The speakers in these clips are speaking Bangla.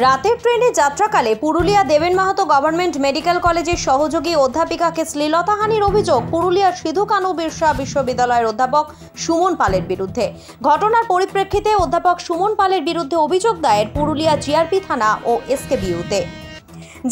রাতের ট্রেনে যাত্রাকালে পুরুলিয়া দেবেন মাহাতো গভর্নমেন্ট মেডিকেল কলেজের সহযোগী অধ্যাপিকাকে শ্লীলতাহানির অভিযোগ পুরুলিয়ার সিধু কানু বিরসা বিশ্ববিদ্যালয়ের অধ্যাপক সুমন পালের বিরুদ্ধে। ঘটনার পরিপ্রেক্ষিতে অধ্যাপক সুমন পালের বিরুদ্ধে অভিযোগ দায়ের পুরুলিয়া জিআরপি থানা ও এসকেবিউতে।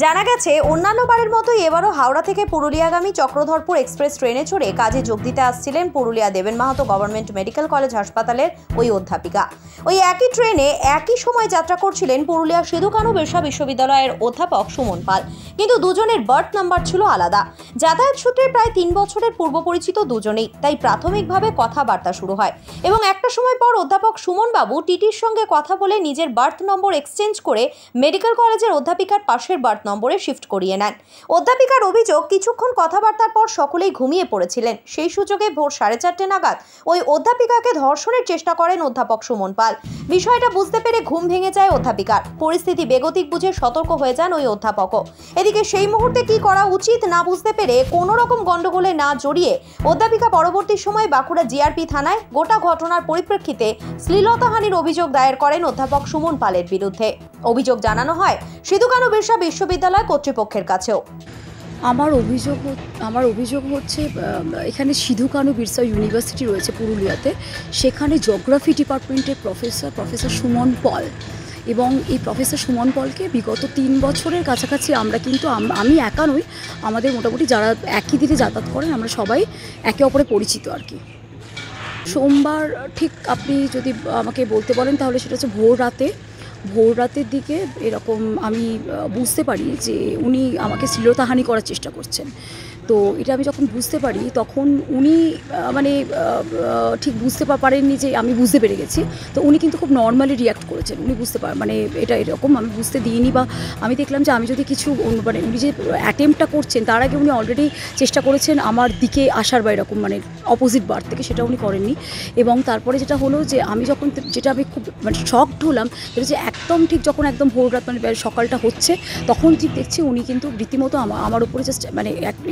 জানা গেছে, অন্যান্য বারের মতোই এবারও হাওড়া থেকে পুরুলিয়াগামী চক্রধরপুর এক্সপ্রেস ট্রেনে চড়ে কাজে যোগ দিতে আসছিলেন পুরুলিয়া দেবেন মাহাতো গভর্নমেন্ট মেডিকেল কলেজ হাসপাতালের ওই অধ্যাপিকা। ওই একই ট্রেনে একই সময় যাত্রা করছিলেন পুরুলিয়া সিধু কানু বিরসা বিশ্ববিদ্যালয়ের অধ্যাপক সুমন পাল, কিন্তু দুজনের বার্থ নাম্বার ছিল আলাদা। যাতায়াত সূত্রে প্রায় 3 বছরের পূর্ব পরিচিত দুজনেই, তাই প্রাথমিকভাবে কথাবার্তা শুরু হয় এবং একটা সময় পর অধ্যাপক সুমন বাবু টিটির সঙ্গে কথা বলে নিজের বার্থ নম্বর এক্সচেঞ্জ করে মেডিকেল কলেজের অধ্যাপিকার পাশের বার্থ নম্বরে শিফট করিয়ে নেন। অধ্যাপিকার অভিযোগ, কিছুক্ষণ কথাবার্তার পর সকলেই ঘুমিয়ে পড়েছিলেন। সেই সুযোগে ভোর 4:30 নাগাদ ওই অধ্যাপিকাকে ধর্ষণের চেষ্টা করেন অধ্যাপক সুমন পাল। বিষয়টা বুঝতে পেরে ঘুম ভেঙে যায় অধ্যাপিকার। পরিস্থিতি বেগতিক বুঝে সতর্ক হয়ে যান ওই অধ্যাপকও। এদিকে সেই মুহূর্তে কি করা উচিত না বুঝতে পেরে কোনো রকম গন্ডগোলে না জড়িয়ে অধ্যাপিকা পরবর্তী সময় বাঁকুড়া জিআরপি থানায় গোটা ঘটনার পরিপ্রেক্ষিতে শ্লীলতাহানির অভিযোগ দায়ের করেন অধ্যাপক সুমন পালের বিরুদ্ধে। অভিযোগ জানানো হয় সিধু কানু বিরসা বিশ্ববিদ্যালয় কর্তৃপক্ষের কাছেও। আমার অভিযোগ হচ্ছে, এখানে সিধু কানু বিরসা ইউনিভার্সিটি রয়েছে পুরুলিয়াতে, সেখানে জিওগ্রাফি ডিপার্টমেন্টের প্রফেসর সুমন পল, এবং এই প্রফেসর সুমন পলকে বিগত 3 বছরের কাছাকাছি আমরা কিন্তু আমি একা নই, আমাদের মোটামুটি যারা একই দিকে যাতায়াত করেন আমরা সবাই একে অপরে পরিচিত আর কি। সোমবার ঠিক আপনি যদি আমাকে বলতে বলেন তাহলে সেটা হচ্ছে ভোর রাতের দিকে এরকম আমি বুঝতে পারি যে উনি আমাকে শ্লীলতাহানি করার চেষ্টা করছেন। তো এটা আমি যখন বুঝতে পারি তখন উনি ঠিক বুঝতে পারেননি যে আমি বুঝতে পেরে গেছি। তো উনি কিন্তু খুব নর্মালি রিয়াক্ট করেছেন। উনি বুঝতে এটা এরকম আমি বুঝতে দিইনি, বা আমি দেখলাম যে আমি যদি কিছু উনি যে অ্যাটেম্পটা করছেন তার আগে উনি অলরেডি চেষ্টা করেছেন আমার দিকে আসার, বা এরকম অপোজিট বার থেকে, সেটা উনি করেননি। এবং তারপরে যেটা হলো যে আমি যখন আমি খুব শকড হলাম, সেটা যে যখন একদম ভোর রাত সকালটা হচ্ছে তখন ঠিক দেখছি উনি কিন্তু রীতিমতো আমার উপরে জাস্ট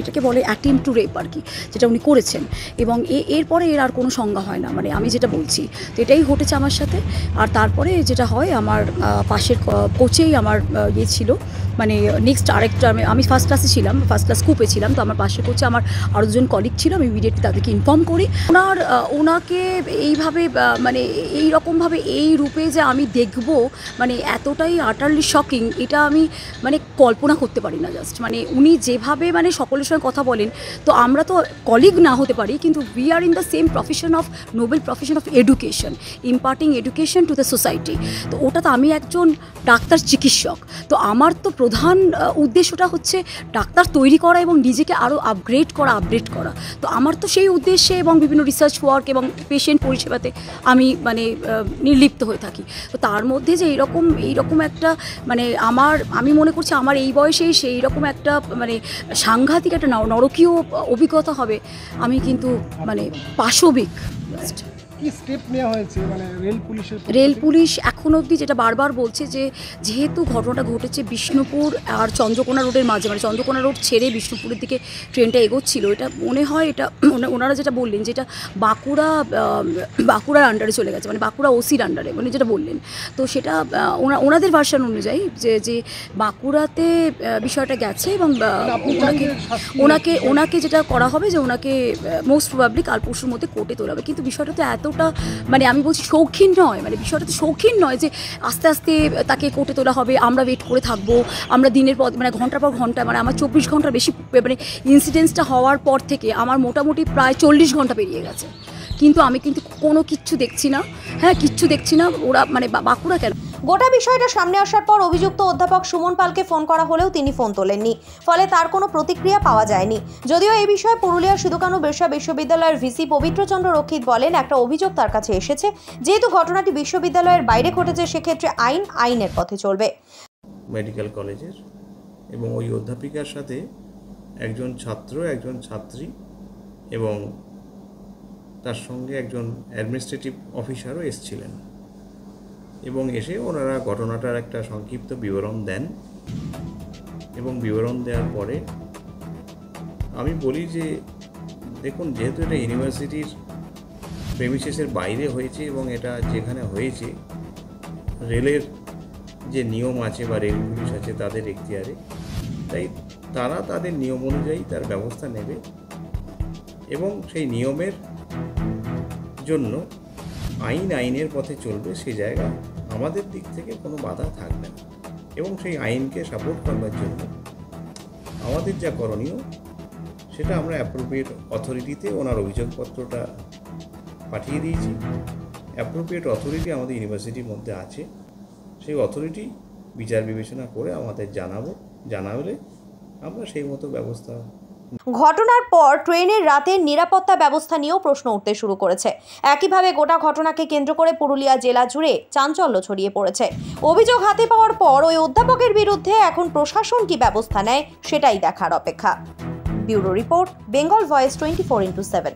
এটাকে বলে অ্যাটেম্প টু রেপ আর কি, যেটা উনি করেছেন। এবং এরপরে এর আর কোনো সংজ্ঞা হয় না, আমি যেটা বলছি তো এটাই ঘটেছে আমার সাথে। আর তারপরে যেটা হয়, আমার পাশের কোচেই আমার ছিল, নেক্সট আরেকটা আমি ফার্স্ট ক্লাসে ছিলাম, ফার্স্ট ক্লাস স্কুপে ছিলাম। তো আমার পাশের কোচে আমার আরও দুজন কলিগ ছিল, আমি ইমিডিয়েটলি তাদেরকে ইনফর্ম করি। ওনাকে এইভাবে এইরকমভাবে এই রূপে যে আমি দেখব, এতটাই আটারলি শকিং, এটা আমি কল্পনা করতে পারি না। জাস্ট উনি যেভাবে সকলের সঙ্গে কথা বলেন, তো আমরা তো কলিগ না হতে পারি, কিন্তু we are in the same profession of noble profession of education, imparting education to the society. তো ওটা তো আমি একজন ডাক্তার চিকিৎসক, তো আমার তো প্রধান উদ্দেশ্যটা হচ্ছে ডাক্তার তৈরি করা এবং নিজেকে আরও আপডেট করা। তো আমার তো সেই উদ্দেশ্যে এবং বিভিন্ন রিসার্চ ওয়ার্ক এবং পেশেন্ট পরিষেবাতে আমি নির্লিপ্ত হয়ে থাকি। তো তার মধ্যে যে এইরকম একটা আমি মনে করছি আমার এই বয়সেই সেই রকম একটা সাংঘাতিক একটা নরকীয় অভিজ্ঞতা হবে, আমি কিন্তু পাশবিক। কি স্টেপ নেওয়া হয়েছে রেল পুলিশ এখন অবধি যেটা বারবার বলছে যে যেহেতু ঘটনাটা ঘটেছে বিষ্ণুপুর আর চন্দ্রকোনা রোডের মাঝে, চন্দ্রকোনা রোড ছেড়ে বিষ্ণুপুরের দিকে ট্রেনটা এগোচ্ছিল, এটা মনে হয় এটা ওনারা যেটা বললেন যে এটা বাঁকুড়ার আন্ডারে চলে গেছে, বাঁকুড়া ওসির আন্ডারে যেটা বললেন। তো সেটা ওনাদের ভার্সন অনুযায়ী যে বাঁকুড়াতে বিষয়টা গেছে, এবং ওনাকে যেটা করা হবে যে ওনাকে মোস্ট প্রবাবলি কাল পরশুর মধ্যে কোর্টে তোলা হবে। কিন্তু বিষয়টা তো এতটা আমি বলছি শৌখিন নয়, বিষয়টা তো শৌখিন নয় যে আস্তে আস্তে তাকে কোর্টে তোলা হবে, আমরা ওয়েট করে থাকবো, আমরা দিনের পর ঘন্টার পর ঘন্টা, আমার 24 ঘন্টার বেশি ইনসিডেন্টসটা হওয়ার পর থেকে আমার মোটামুটি প্রায় 40 ঘন্টা পেরিয়ে গেছে, কিন্তু আমি কিন্তু কোনো কিচ্ছু দেখছি না। কিচ্ছু দেখছি না। ওরা বাঁকুড়া কেন? গোটা বিষয়টা সামনে আসার পর অভিযুক্ত অধ্যাপক সুমন পালকে ফোন করা হলেও তিনি ফোন তোলেননি, ফলে তার কোনো প্রতিক্রিয়া পাওয়া যায়নি। যদিও এই বিষয়ে পুরুলিয়া সিধু কানু বিরসা বিশ্ববিদ্যালয়ের ভিসি পবিত্রচন্দ্র রক্ষিত বলেন, একটা অভিযোগ তার কাছে এসেছে, যেহেতু ঘটনাটি বিশ্ববিদ্যালয়ের বাইরে ঘটেছে সেক্ষেত্রে আইনের পথে চলবে। মেডিকেল কলেজের এবং ওই অধ্যাপিকার সাথে একজন ছাত্র, একজন ছাত্রী এবং তার সঙ্গে একজন অ্যাডমিনিস্ট্রেটিভ অফিসারও এসেছিলেন, এবং এসে ওনারা ঘটনাটার একটা সংক্ষিপ্ত বিবরণ দেন। এবং বিবরণ দেওয়ার পরে আমি বলি যে দেখুন, যেহেতু এটা ইউনিভার্সিটির প্রেমিসেসের বাইরে হয়েছে এবং এটা যেখানে হয়েছে রেলের যে নিয়ম আছে বা রেল পুলিশ আছে তাদের এখতিয়ারে, তাই তারা তাদের নিয়ম অনুযায়ী তার ব্যবস্থা নেবে এবং সেই নিয়মের জন্য আইনের পথে চলবে। সেই জায়গায় আমাদের দিক থেকে কোনো বাধা থাকবে না এবং সেই আইনকে সাপোর্ট করবার জন্য আমাদের যা করণীয় সেটা আমরা অ্যাপ্রোপ্রিয়েট অথরিটিতে ওনার অভিযোগপত্রটা পাঠিয়ে দিয়েছি। অ্যাপ্রোপ্রিয়েট অথরিটি আমাদের ইউনিভার্সিটির মধ্যে আছে, সেই অথরিটি বিচার বিবেচনা করে আমাদের জানালে আমরা সেই মতো ব্যবস্থা। ঘটনার পর ট্রেনের রাতের নিরাপত্তা ব্যবস্থা নিয়েও প্রশ্ন উঠতে শুরু করেছে। একইভাবে গোটা ঘটনাকে কেন্দ্র করে পুরুলিয়া জেলা জুড়ে চাঞ্চল্য ছড়িয়ে পড়েছে। অভিযোগ হাতে পাওয়ার পর ওই অধ্যাপকের বিরুদ্ধে এখন প্রশাসন কি ব্যবস্থা নেয় সেটাই দেখার অপেক্ষা। Bureau report, Bengal voice 24x7।